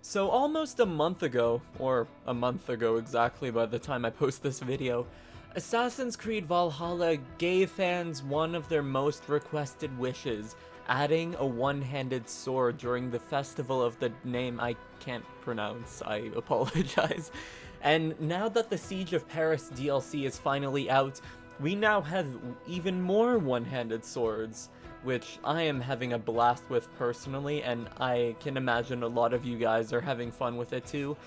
So almost a month ago, or a month ago exactly by the time I post this video, Assassin's Creed Valhalla gave fans one of their most requested wishes, adding a one-handed sword during the festival of the name I can't pronounce, I apologize. And now that the Siege of Paris DLC is finally out, we now have even more one-handed swords, which I am having a blast with personally, and I can imagine a lot of you guys are having fun with it too.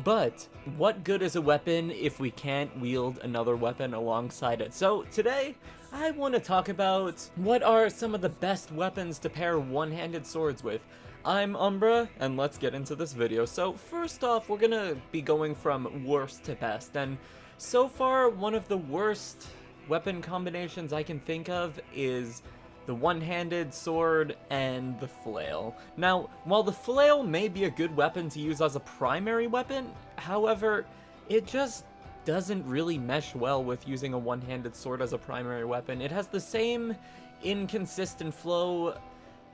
But what good is a weapon if we can't wield another weapon alongside it? So today, I want to talk about what are some of the best weapons to pair one-handed swords with. I'm Umbruhh, and let's get into this video. So first off, we're gonna be going from worst to best, and so far, one of the worst weapon combinations I can think of is the one-handed sword and the flail. Now, while the flail may be a good weapon to use as a primary weapon, however, it just doesn't really mesh well with using a one-handed sword as a primary weapon. It has the same inconsistent flow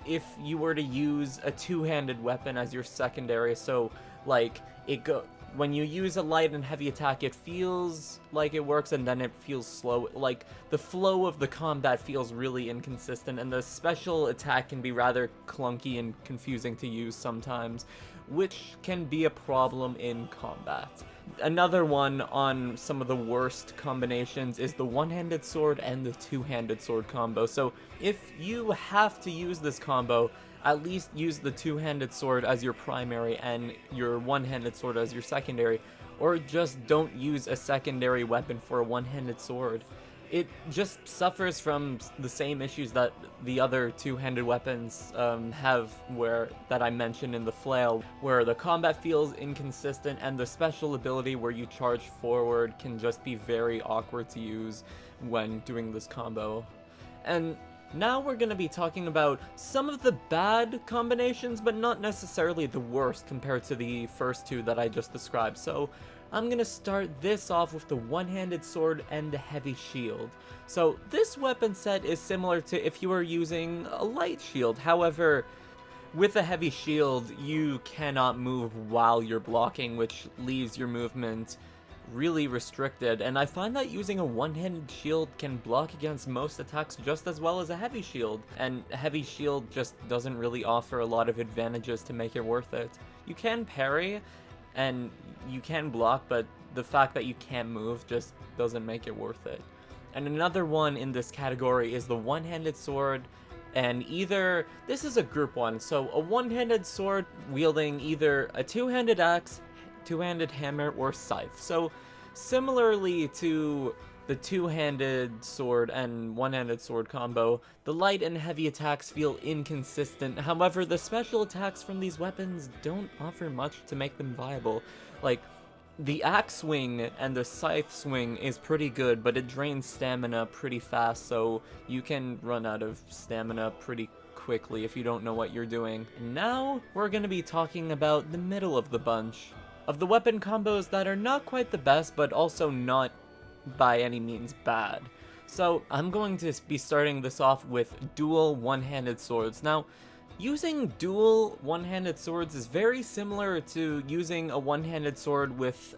if you were to use a two-handed weapon as your secondary, so like when you use a light and heavy attack, it feels like it works and then it feels slow. Like, the flow of the combat feels really inconsistent, and the special attack can be rather clunky and confusing to use sometimes, which can be a problem in combat. Another one on some of the worst combinations is the one-handed sword and the two-handed sword combo. So if you have to use this combo, at least use the two-handed sword as your primary and your one-handed sword as your secondary, or just don't use a secondary weapon for a one-handed sword. It just suffers from the same issues that the other two-handed weapons have, that I mentioned in the flail, where the combat feels inconsistent and the special ability where you charge forward can just be very awkward to use when doing this combo. And now we're going to be talking about some of the bad combinations, but not necessarily the worst compared to the first two that I just described. So I'm going to start this off with the one-handed sword and the heavy shield. So this weapon set is similar to if you were using a light shield. However, with a heavy shield, you cannot move while you're blocking, which leaves your movement really restricted, and I find that using a one-handed shield can block against most attacks just as well as a heavy shield, and a heavy shield just doesn't really offer a lot of advantages to make it worth it. You can parry, and you can block, but the fact that you can't move just doesn't make it worth it. And another one in this category is the one-handed sword, and this is a group one, so a one-handed sword wielding either a two-handed axe, two-handed hammer, or scythe. So similarly to the two-handed sword and one-handed sword combo, the light and heavy attacks feel inconsistent. However, the special attacks from these weapons don't offer much to make them viable. Like, the axe swing and the scythe swing is pretty good, but it drains stamina pretty fast, so you can run out of stamina pretty quickly if you don't know what you're doing. And now we're going to be talking about the middle of the bunch of the weapon combos that are not quite the best, but also not by any means bad. So I'm going to be starting this off with dual one-handed swords. Now, using dual one-handed swords is very similar to using a one-handed sword with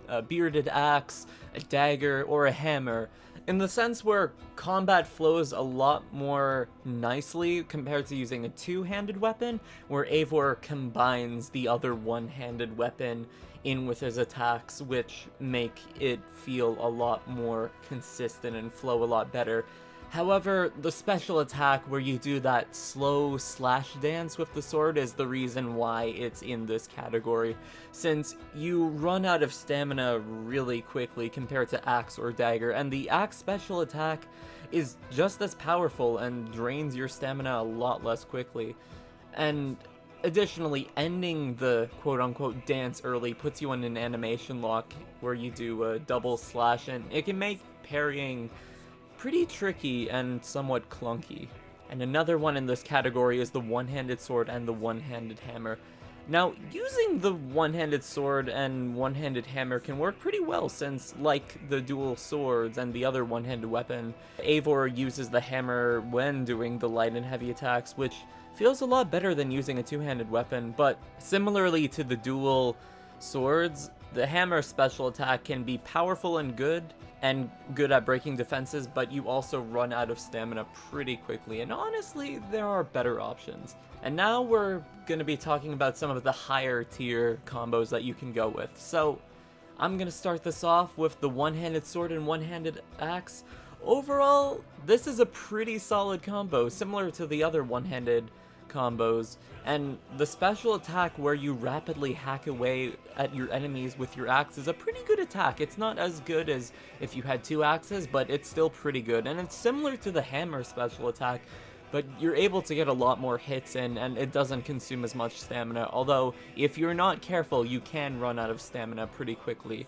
a bearded axe, a dagger, or a hammer, in the sense where combat flows a lot more nicely compared to using a two-handed weapon, where Eivor combines the other one-handed weapon in with his attacks, which make it feel a lot more consistent and flow a lot better. However, the special attack where you do that slow slash dance with the sword is the reason why it's in this category, since you run out of stamina really quickly compared to axe or dagger, and the axe special attack is just as powerful and drains your stamina a lot less quickly. And additionally, ending the quote-unquote dance early puts you in an animation lock where you do a double slash, and it can make parrying pretty tricky and somewhat clunky. And another one in this category is the one-handed sword and the one-handed hammer. Now, using the one-handed sword and one-handed hammer can work pretty well, since, like the dual swords and the other one-handed weapon, Eivor uses the hammer when doing the light and heavy attacks, which feels a lot better than using a two-handed weapon, but similarly to the dual swords, the hammer special attack can be powerful and good at breaking defenses, but you also run out of stamina pretty quickly, and honestly, there are better options. And now we're gonna be talking about some of the higher tier combos that you can go with. So, I'm gonna start this off with the one-handed sword and one-handed axe. Overall, this is a pretty solid combo, similar to the other one-handed combos, and the special attack where you rapidly hack away at your enemies with your axe is a pretty good attack. It's not as good as if you had two axes, but it's still pretty good, and it's similar to the hammer special attack, but you're able to get a lot more hits in, and it doesn't consume as much stamina, although if you're not careful, you can run out of stamina pretty quickly.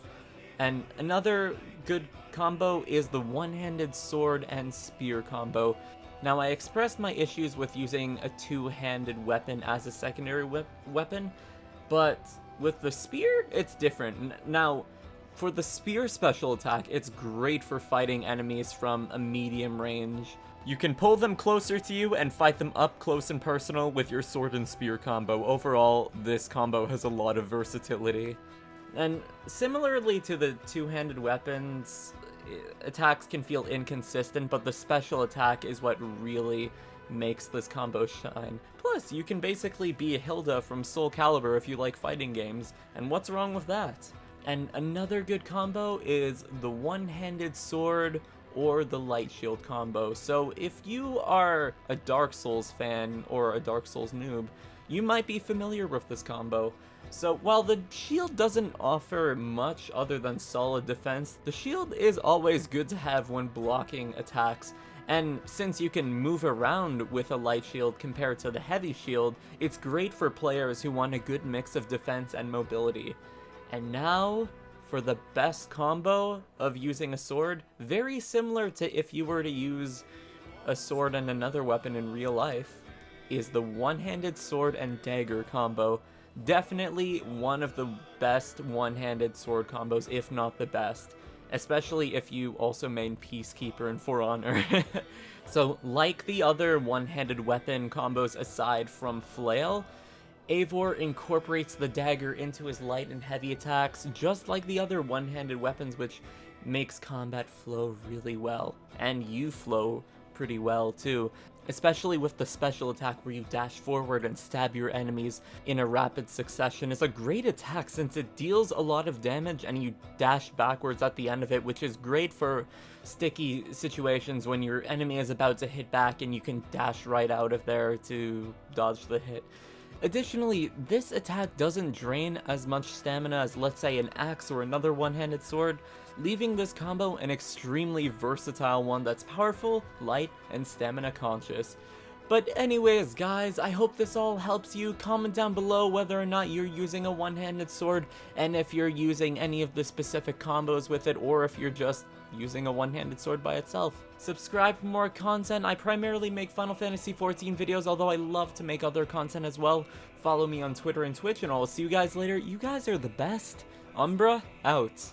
And another good combo is the one-handed sword and spear combo. Now, I expressed my issues with using a two-handed weapon as a secondary weapon, but with the spear, it's different. Now, for the spear special attack, it's great for fighting enemies from a medium range. You can pull them closer to you and fight them up close and personal with your sword and spear combo. Overall, this combo has a lot of versatility. And similarly to the two-handed weapons, attacks can feel inconsistent, but the special attack is what really makes this combo shine. Plus, you can basically be Hilda from Soul Calibur if you like fighting games, and what's wrong with that? And another good combo is the one-handed sword or the light shield combo. So if you are a Dark Souls fan or a Dark Souls noob, you might be familiar with this combo. So while the shield doesn't offer much other than solid defense, the shield is always good to have when blocking attacks. And since you can move around with a light shield compared to the heavy shield, it's great for players who want a good mix of defense and mobility. And now, for the best combo of using a sword, very similar to if you were to use a sword and another weapon in real life, is the one-handed sword and dagger combo. Definitely one of the best one-handed sword combos, if not the best. Especially if you also main Peacekeeper and For Honor. So, like the other one-handed weapon combos aside from Flail, Eivor incorporates the dagger into his light and heavy attacks, just like the other one-handed weapons, which makes combat flow really well. And you flow pretty well, too. Especially with the special attack where you dash forward and stab your enemies in a rapid succession. It's a great attack since it deals a lot of damage and you dash backwards at the end of it, which is great for sticky situations when your enemy is about to hit back and you can dash right out of there to dodge the hit. Additionally, this attack doesn't drain as much stamina as, let's say, an axe or another one-handed sword, leaving this combo an extremely versatile one that's powerful, light, and stamina conscious. But anyways, guys, I hope this all helps you. Comment down below whether or not you're using a one-handed sword, and if you're using any of the specific combos with it, or if you're just using a one-handed sword by itself. Subscribe for more content. I primarily make Final Fantasy XIV videos, although I love to make other content as well. Follow me on Twitter and Twitch, and I'll see you guys later. You guys are the best. Umbruhh, out.